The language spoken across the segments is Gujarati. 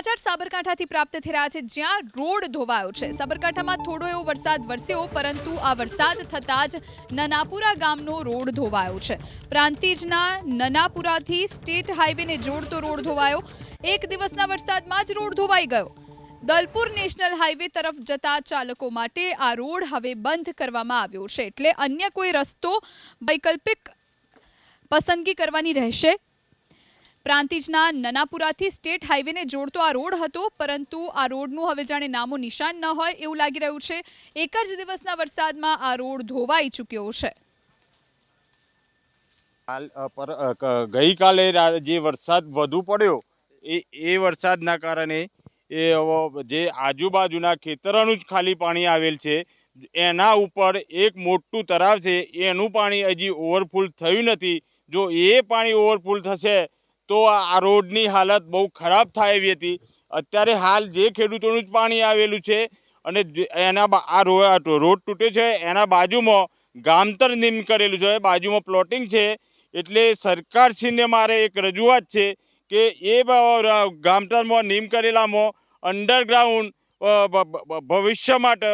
સમાચાર સાબરકાંઠાથી પ્રાપ્ત થઈ રહ્યા છે, જ્યાં રોડ ધોવાયો છે। સાબરકાંઠામાં થોડો એવો વરસાદ વરસ્યો, પરંતુ આ વરસાદ થતાં જ નનાપુરા ગામનો રોડ ધોવાયો છે। પ્રાંતિજના નનાપુરાથી સ્ટેટ હાઈવેને જોડતો રોડ ધોવાયો। એક દિવસના વરસાદમાં જ રોડ ધોવાઈ ગયો। દલપુર નેશનલ હાઈવે તરફ જતા ચાલકો માટે આ રોડ હવે બંધ કરવામાં આવ્યો છે, એટલે અન્ય કોઈ રસ્તો વૈકલ્પિક પસંદગી કરવાની રહેશે। પ્રાંતિજના નનાપુરાથી સ્ટેટ હાઈવેને જોડતો આ રોડ હતો, પરંતુ આ રોડનું હવે જાણે નામો નિશાન ન હોય એવું લાગી રહ્યું છે। એક જ દિવસના વરસાદમાં આ રોડ ધોવાઈ ચૂક્યો છે। ગઈકાલે જે વરસાદ વધુ પડ્યો એ વરસાદના કારણે જે આજુબાજુના ખેતરોનું જ ખાલી પાણી આવેલ છે, એના ઉપર એક મોટું તળાવ છે, એનું પાણી હજી ઓવરફુલ થયું નથી। જો એ પાણી ઓવરફુલ થશે તો આ રોડની હાલત બહુ ખરાબ થાય એવી હતી। અત્યારે હાલ જે ખેડૂતોનું જ પાણી આવેલું છે અને આ રોડ તૂટે છે, એના બાજુમાં ગામતર નીમ કરેલું છે, બાજુમાં પ્લોટિંગ છે। એટલે સરકારશ્રીને મારે એક રજૂઆત છે કે એ ગામતરમાં નીમ કરેલામાં અંડરગ્રાઉન્ડ ભવિષ્ય માટે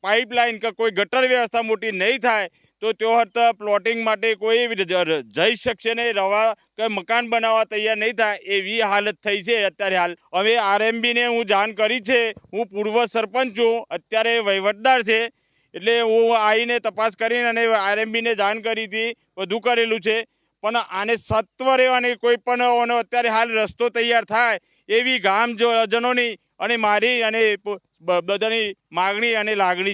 પાઇપલાઇન કે કોઈ ગટર વ્યવસ્થા મોટી નહીં થાય તો તેઓ પ્લોટિંગ માટે કોઈ જઈ શકશે નહીં, રવા કે મકાન બનાવવા તૈયાર નહીં થાય એવી હાલત થઈ છે। અત્યારે હાલ હવે આરએમબીને હું જાણ કરી છે। હું પૂર્વ સરપંચ છું, અત્યારે વહીવટદાર છે, એટલે હું આવીને તપાસ કરીને અને આરએમબીને જાણ કરી હતી, બધું કરેલું છે। પણ આને સત્વરે અને કોઈ પણ અત્યારે હાલ રસ્તો તૈયાર થાય એવી ગામજનોની અને મારી અને બધાની માગણી અને લાગણી